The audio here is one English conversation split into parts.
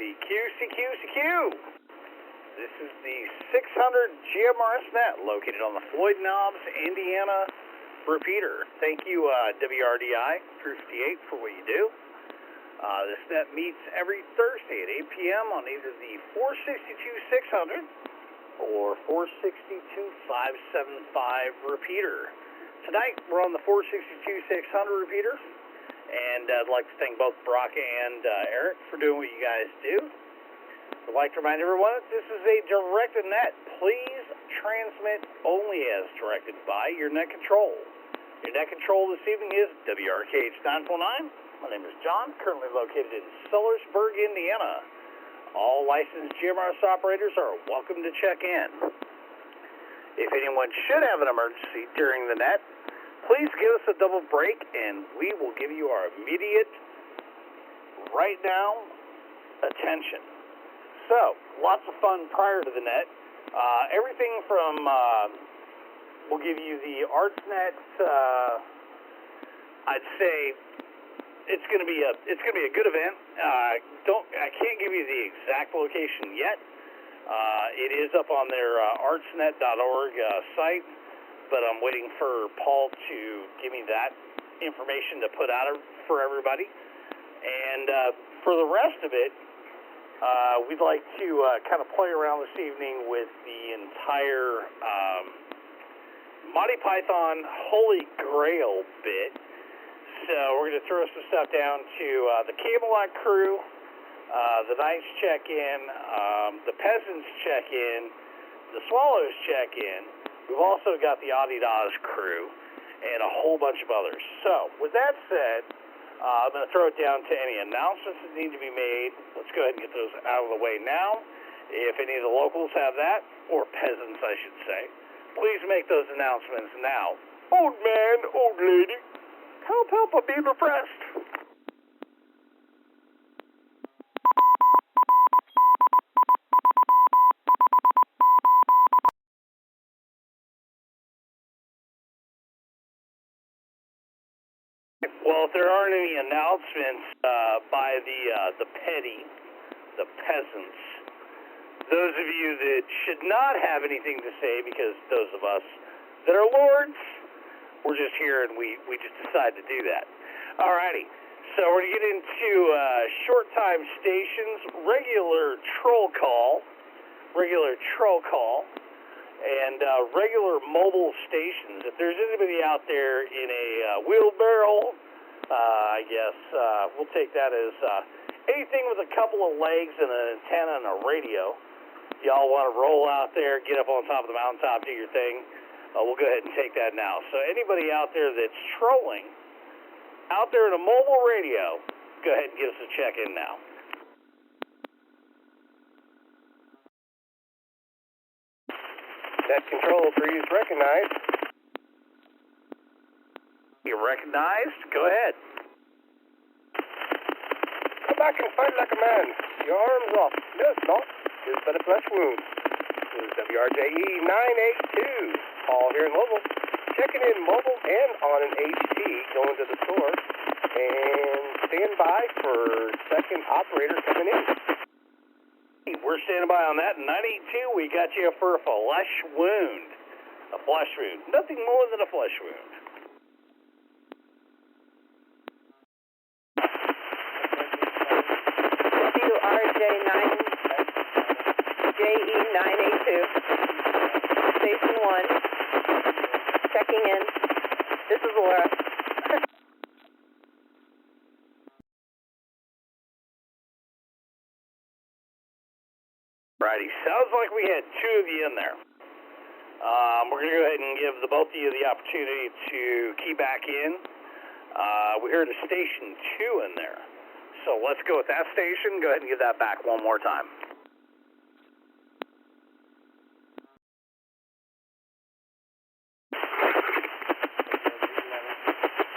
CQ. This is the 600 GMRS Net located on the Floyd Knobs, Indiana repeater. Thank you, WRDI 358 for what you do. This net meets every Thursday at 8 p.m. on either the 462-600 or 462-575 repeater. Tonight, we're on the 462-600 repeater, and I'd like to thank both Brock and Eric for doing what you guys do. I'd like to remind everyone that this is a directed net. Please transmit only as directed by your net control. Your net control this evening is WRKH949. My name is John, currently located in Sellersburg, Indiana. All licensed GMRS operators are welcome to check in. If anyone should have an emergency during the net, please give us a double break and we will give you our immediate, right now, attention. So, lots of fun prior to the net. Everything from, we'll give you the ArtsNet, I'd say it's going to be a good event. I can't give you the exact location yet. It is up on their artsnet.org site, but I'm waiting for Paul to give me that information to put out for everybody. And for the rest of it, we'd like to kind of play around this evening with the entire Monty Python Holy Grail bit. So we're going to throw some stuff down to the Camelot crew, the Knights check-in, the Peasants check-in, the Swallows check-in. We've also got the Adidas crew and a whole bunch of others. So with that said, I'm going to throw it down to any announcements that need to be made. Let's go ahead and get those out of the way now. If any of the locals have that, or peasants I should say, please make those announcements now. Old man, old lady, help, I'm being repressed. Well, if there aren't any announcements by the peasants, those of you that should not have anything to say, because those of us that are lords, we're just here and we just decided to do that. Alrighty, so we're going to get into short time stations, regular troll call, and regular mobile stations. If there's anybody out there in a wheelbarrow, I guess we'll take that as anything with a couple of legs and an antenna and a radio. Y'all want to roll out there, get up on top of the mountaintop, do your thing, we'll go ahead and take that now. So anybody out there that's trolling, out there in a mobile radio, go ahead and give us a check-in now. Net control for use recognized. You recognized? Go ahead. Come back and fight like a man. Your arms off. No, it's not. Just but a flesh wound. This is WRKH949. Paul here in mobile. Checking in mobile and on an HT. Going to the store. And stand by for second operator coming in. We're standing by on that. 982, we got you for a flesh wound. A flesh wound. Nothing more than a flesh wound. WRJ9JE982, Station 1, checking in. This is Laura. Righty, sounds like we had two of you in there. We're going to go ahead and give the both of you the opportunity to key back in. We heard a station 2 in there. So let's go with that station. Go ahead and give that back one more time.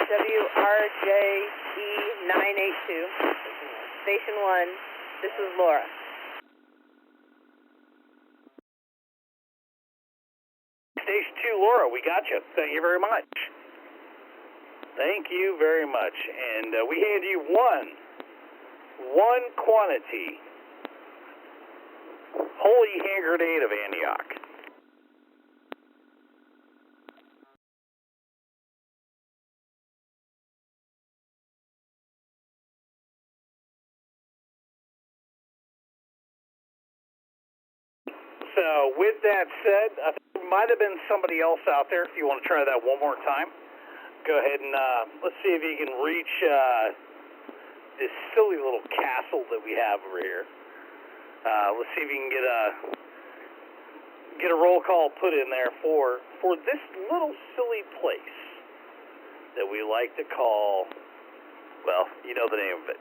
WRJE982, Station 1, this is Laura. Station 2, Laura, we got you. Thank you very much. Thank you very much. And we hand you one quantity Holy hand grenade of Antioch. So, with that said, I think there might have been somebody else out there. If you want to try that one more time, go ahead and let's see if you can reach this silly little castle that we have over here. Let's see if you can get a roll call put in there for this little silly place that we like to call, well, you know the name of it.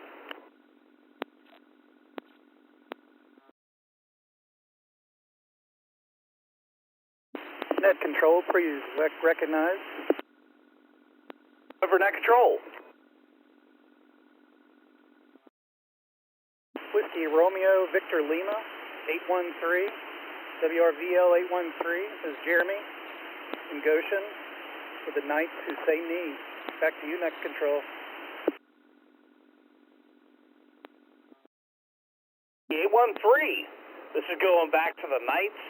Net control, please recognize. For net control. Whiskey Romeo Victor Lima, 813, WRVL 813. This is Jeremy in Goshen with the Night Husseini. Back to you, net control. 813. This is going back to the Knights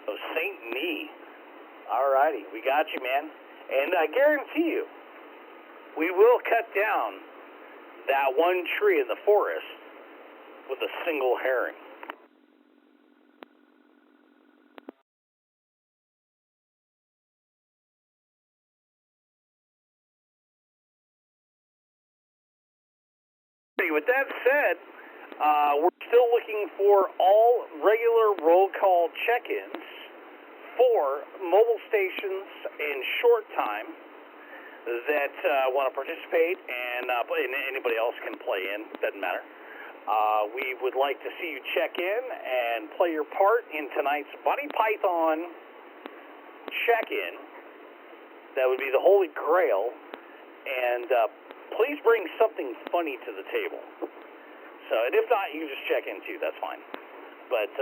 of St. Nee. Alrighty, we got you, man. And I guarantee you, we will cut down that one tree in the forest with a single herring. With that said, we're still looking for all regular roll call check-ins for mobile stations in short time that want to participate, and anybody else can play in, doesn't matter. We would like to see you check in and play your part in tonight's Monty Python check-in. That would be the Holy Grail, and please bring something funny to the table. So, and if not, you can just check in too, that's fine. But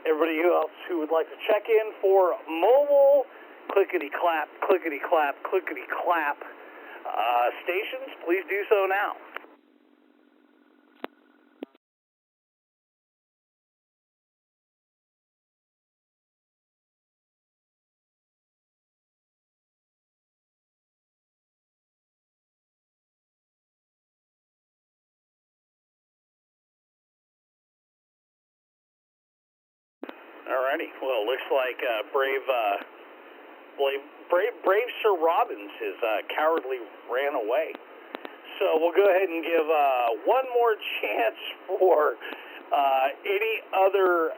everybody else who would like to check in for mobile clickety-clap, clickety-clap, clickety-clap stations, please do so now. Alrighty, well, looks like brave Sir Robbins has cowardly ran away. So we'll go ahead and give one more chance for any other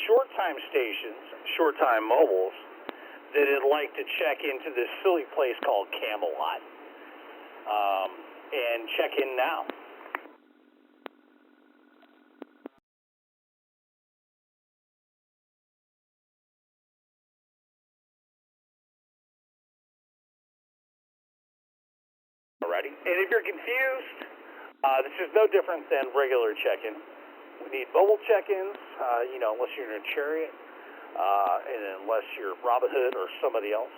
short-time stations, short-time mobiles, that would like to check into this silly place called Camelot. And check in now. Alrighty, and if you're confused, this is no different than regular check-in. We need mobile check-ins, unless you're in a chariot, and unless you're Robin Hood or somebody else,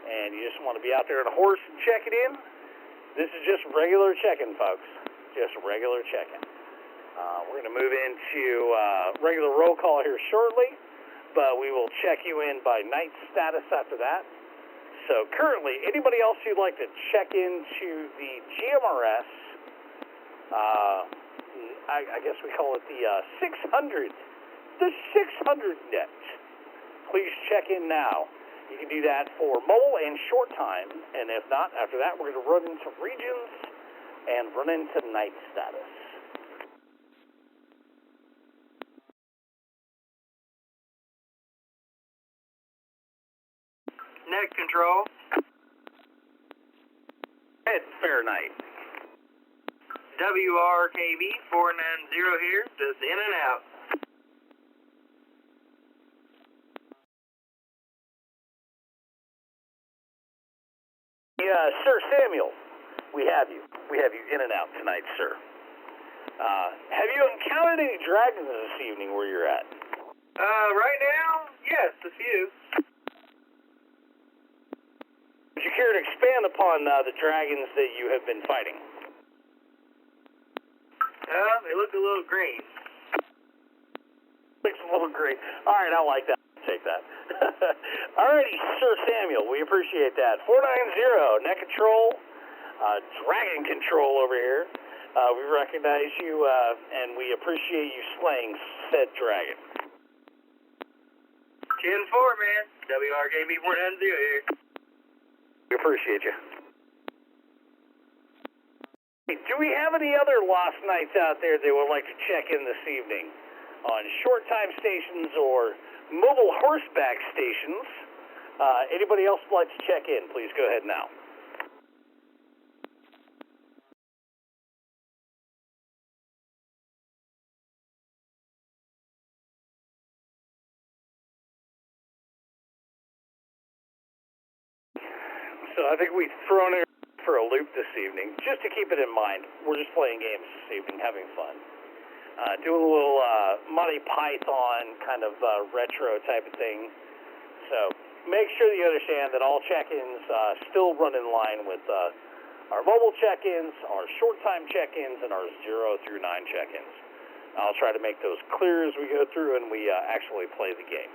and you just want to be out there on a horse and check it in. This is just regular check-in, folks. Just regular check-in. We're going to move into regular roll call here shortly, but we will check you in by night status after that. So currently, anybody else who'd like to check into the GMRS, I guess we call it the 600 net, please check in now. You can do that for mobile and short time, and if not, after that, we're going to run into regions and run into night status. Net control. Ed Fahrenheit. WRKH949 here, just in and out. Yeah, Sir Samuel, we have you. We have you in and out tonight, sir. Have you encountered any dragons this evening where you're at? Right now, yes, a few. Would you care to expand upon the dragons that you have been fighting? They look a little green. Looks a little great. All right, I like that. Take that. Alrighty, Sir Samuel, we appreciate that. 490, net control, dragon control over here. We recognize you, and we appreciate you slaying said dragon. 10-4, man. WRKH949 here. We appreciate you. Do we have any other lost nights out there that would like to check in this evening on short time stations or mobile horseback stations? Anybody else would like to check in? Please go ahead now. So I think we've thrown it for a loop this evening, just to keep it in mind. We're just playing games this evening, having fun. Doing a little Monty Python kind of retro type of thing. So make sure that you understand that all check-ins still run in line with our mobile check-ins, our short time check-ins, and our 0 through 9 check-ins. I'll try to make those clear as we go through and we actually play the game.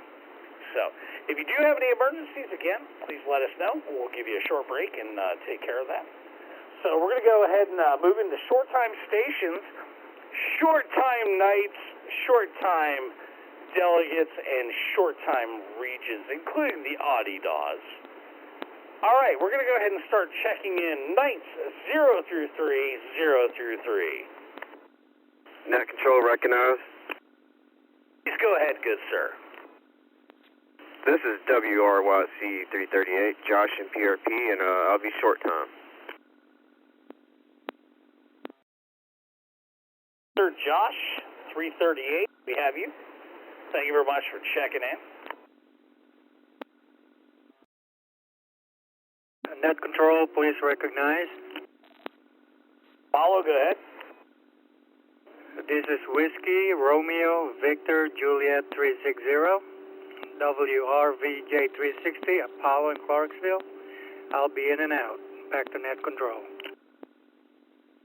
So if you do have any emergencies, again, please let us know. We'll give you a short break and take care of that. So we're going to go ahead and move into short time stations, short time nights, short time delegates, and short time regions, including the Audi-Daws. All right, we're going to go ahead and start checking in nights 0 through 3, 0 through 3. Net control recognized. Please go ahead, good sir. This is WRYC338, Josh and PRP, and I'll be short time. Sir Josh, 338, we have you. Thank you very much for checking in. Net control, please recognize. Follow, go ahead. This is Whiskey, Romeo, Victor, Juliet 360, WRVJ360, Apollo in Clarksville. I'll be in and out. Back to net control.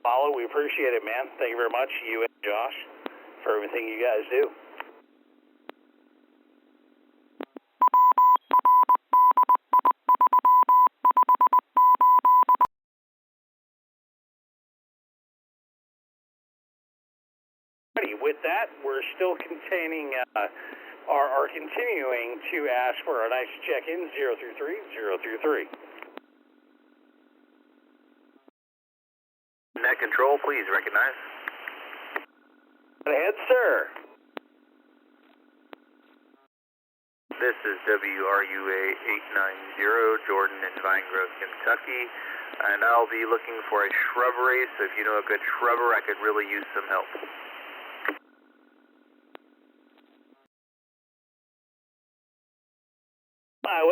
Follow, we appreciate it, man. Thank you very much, you and Josh, for everything you guys do. With that, we're still continuing to ask for our nice check-in 0 through 3, 0 through 3. Net control, please recognize. Go ahead, sir. This is WRUA890, Jordan in Vine Grove, Kentucky, and I'll be looking for a shrubbery, so if you know a good shrubber, I could really use some help.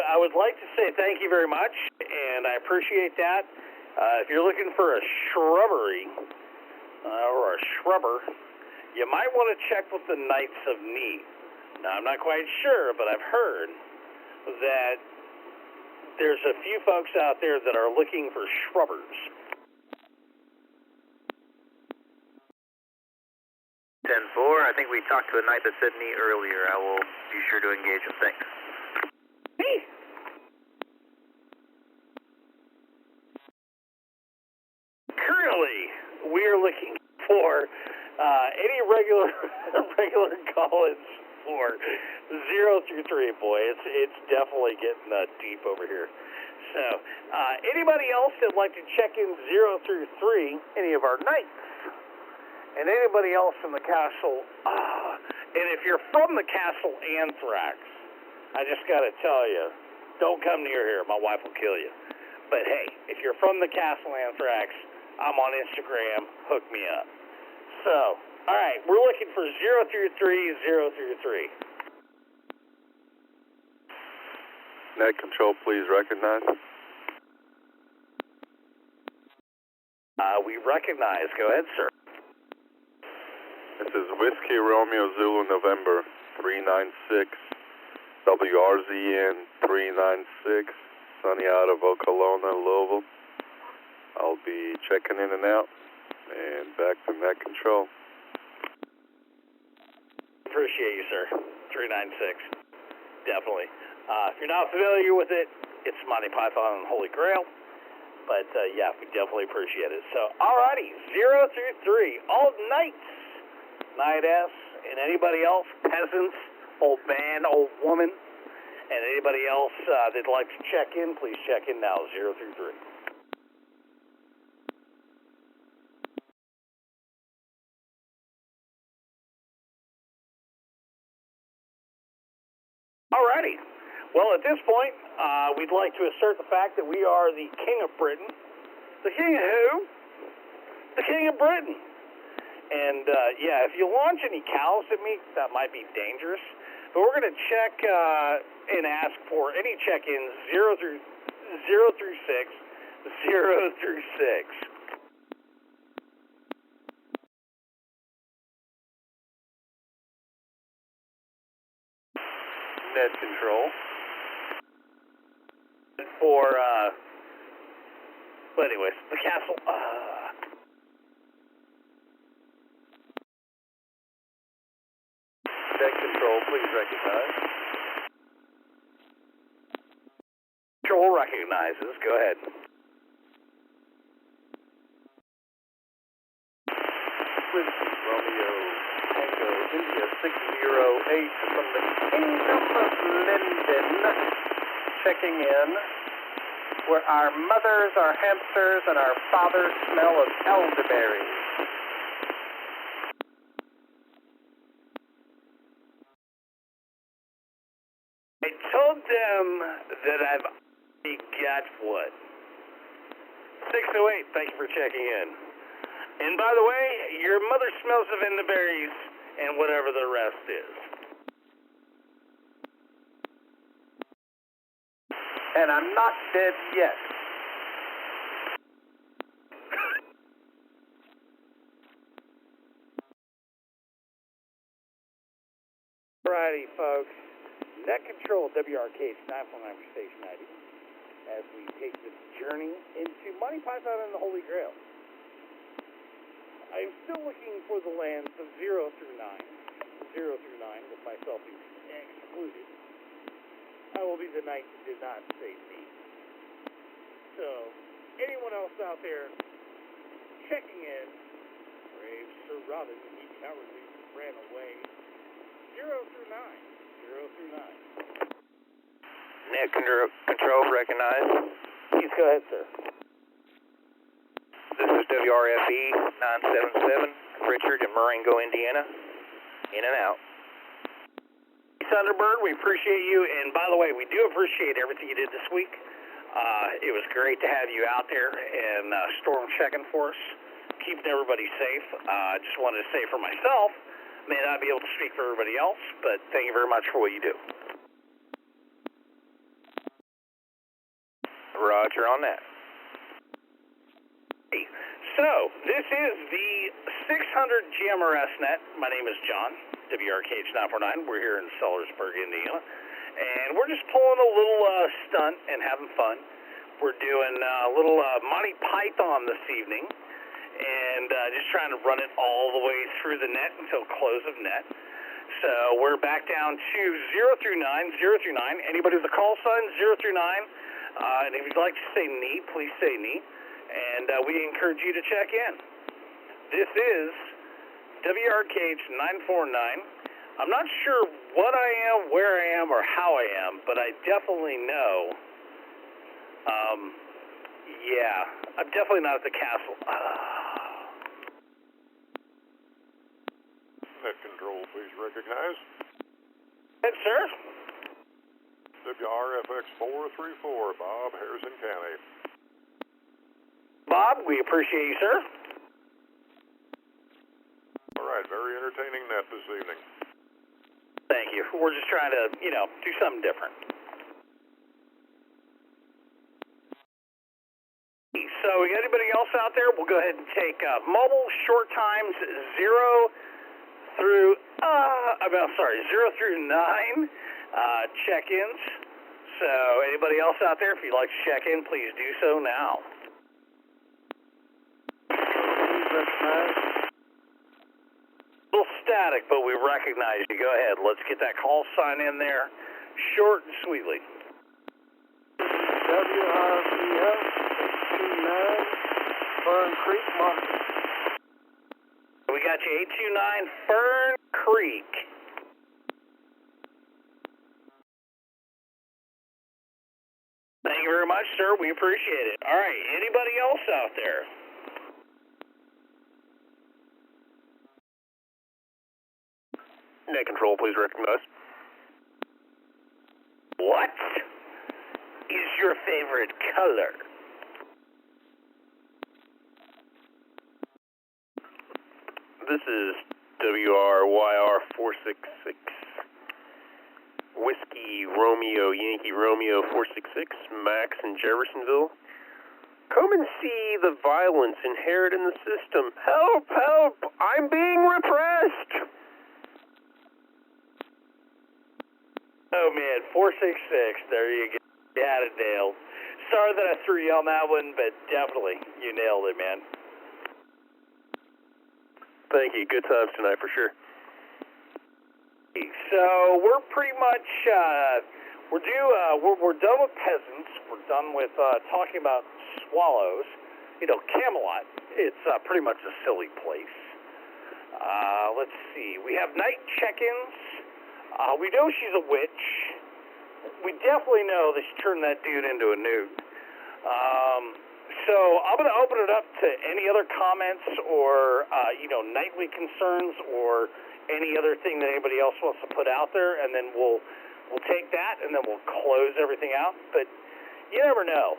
I would like to say thank you very much, and I appreciate that. If you're looking for a shrubbery or a shrubber, you might want to check with the Knights of Need. Now, I'm not quite sure, but I've heard that there's a few folks out there that are looking for shrubbers. 10-4, I think we talked to a knight that said me earlier. I will be sure to engage him. Thanks. Me? Currently, we are looking for any regular call-ins for 0 through 3, boy. It's definitely getting deep over here. So, anybody else that'd like to check in 0 through 3, any of our knights, and anybody else in the castle, and if you're from the castle Anthrax, I just got to tell you, don't come near here. My wife will kill you. But hey, if you're from the Castle Anthrax, I'm on Instagram. Hook me up. So, all right, we're looking for 0 through 3, 0 through 3. Net control, please recognize. We recognize. Go ahead, sir. This is Whiskey Romeo Zulu November 396. WRZN 396, sunny out of Okolona, Louisville. I'll be checking in and out, and back to net control. Appreciate you, sir. 396. Definitely. If you're not familiar with it, it's Monty Python and Holy Grail. But, yeah, we definitely appreciate it. So, alrighty, 0 through 3, all Knights, Night S, and anybody else, peasants, old man, old woman, and anybody else that'd like to check in, please check in now, 0 through 3. Alrighty. Well, at this point, we'd like to assert the fact that we are the King of Britain. The King of who? The King of Britain. And, yeah, if you launch any cows at me, that might be dangerous. But we're going to check and ask for any check-ins 0 through 6. 0 through 6. Net control. For, but anyways, the castle, Net control, please recognize. Control recognizes, go ahead. Whiskey, Romeo, Tango, India 608 from the Kingdom of Linden, checking in, where our mothers are hamsters and our fathers smell of elderberries. I told them that I've already got one. 608, thank you for checking in. And by the way, your mother smells of elderberries and whatever the rest is. And I'm not dead yet. Alrighty, folks. Net control WRKH949 for Station ID as we take this journey into Monty Python and the Holy Grail. I am still looking for the lands of 0 through 9. 0 through 9, with myself excluded. I will be the knight who did not save me. So, anyone else out there checking in, brave Sir Robin, he cowardly ran away. 0 through 9. 0 through 9. Net control recognized. Please go ahead, sir. This is WRFE977, Richard in Marengo, Indiana. In and out. Thunderbird, we appreciate you, and by the way, we do appreciate everything you did this week. It was great to have you out there and storm checking for us, keeping everybody safe. Just wanted to say for myself, may not be able to speak for everybody else, but thank you very much for what you do. Roger on that. So, this is the 600 GMRS Net. My name is John WRKH949. We're here in Sellersburg, Indiana. And we're just pulling a little stunt and having fun. We're doing a little Monty Python this evening. And just trying to run it all the way through the net until close of net. So we're back down to 0 through 9, 0 through 9. Anybody with a call sign, 0 through 9. And if you'd like to say knee, please say knee. And we encourage you to check in. This is WRKH949. I'm not sure what I am, where I am, or how I am, but I definitely know, yeah, I'm definitely not at the castle. Net control, please recognize. Yes, sir. WRFX434, Bob, Harrison County. Bob, we appreciate you, sir. All right, very entertaining net this evening. Thank you. We're just trying to, do something different. So, we got anybody else out there? We'll go ahead and take mobile short times 0 through 9 check-ins. So, anybody else out there, if you'd like to check in, please do so now. Little step static, but we recognize you. Go ahead. Let's get that call sign in there, short and sweetly. WRKH949, Fern Creek, Monty. We got you 829 Fern Creek. Thank you very much, sir. We appreciate it. All right, anybody else out there? Net control, please recognize. What is your favorite color? This is WRYR466. Whiskey Romeo Yankee Romeo 466, Max in Jeffersonville. Come and see the violence inherent in the system. Help, help! I'm being repressed! Oh man, 466, there you go. You had it nailed. Sorry that I threw you on that one, but definitely, you nailed it, man. Thank you. Good times tonight for sure. So we're pretty much we're done with peasants. We're done with talking about swallows. You know, Camelot. It's pretty much a silly place. Let's see. We have night check-ins. We know she's a witch. We definitely know that she turned that dude into a nude. So I'm going to open it up to any other comments or nightly concerns or any other thing that anybody else wants to put out there, and then we'll take that and then we'll close everything out. But you never know.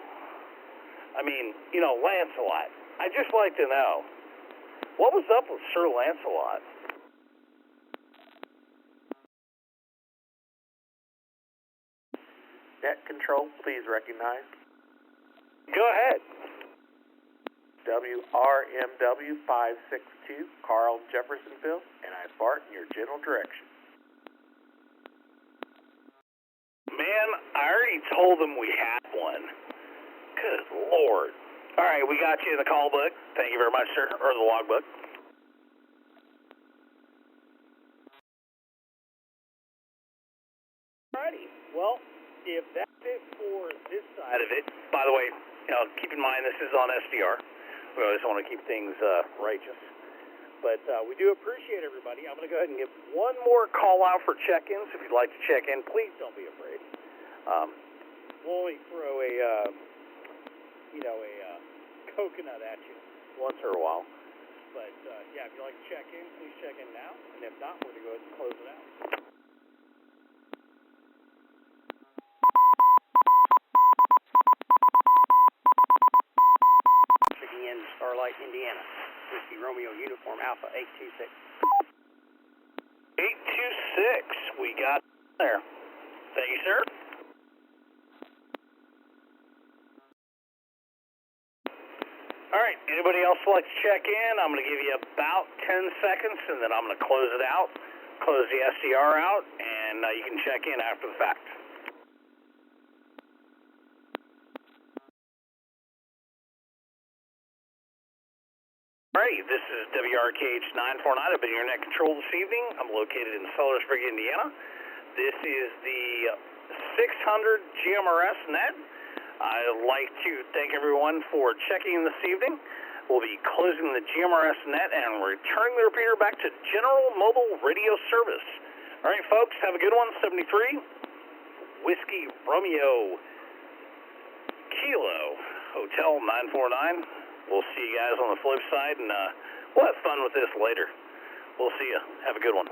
I mean, Lancelot. I'd just like to know, what was up with Sir Lancelot? Net control, please recognize. Go ahead. WRMW 562, Carl Jeffersonville, and I bark in your general direction. Man, I already told them we had one. Good Lord. All right, we got you in the call book. Thank you very much, sir, or the log book. Alrighty, well, if that's it for this side of it, by the way, keep in mind this is on SDR. We always want to keep things righteous. But we do appreciate everybody. I'm going to go ahead and give one more call out for check-ins. If you'd like to check in, please don't be afraid. We'll only throw a coconut at you once in a while. But if you'd like to check in, please check in now. And if not, we're going to go ahead and close it out. In Starlight, Indiana. Whiskey Romeo Uniform Alpha 826. 826, we got there. Thank you, sir. All right, anybody else like to check in? I'm going to give you about 10 seconds, and then I'm going to close it out, close the SDR out, and you can check in after the fact. Alright, this is WRKH949. I've been your net control this evening. I'm located in Sellersburg, Indiana. This is the 600 GMRS Net. I'd like to thank everyone for checking in this evening. We'll be closing the GMRS Net and returning the repeater back to General Mobile Radio Service. Alright, folks, have a good one. 73, Whiskey Romeo Kilo, Hotel 949. We'll see you guys on the flip side, and we'll have fun with this later. We'll see you. Have a good one.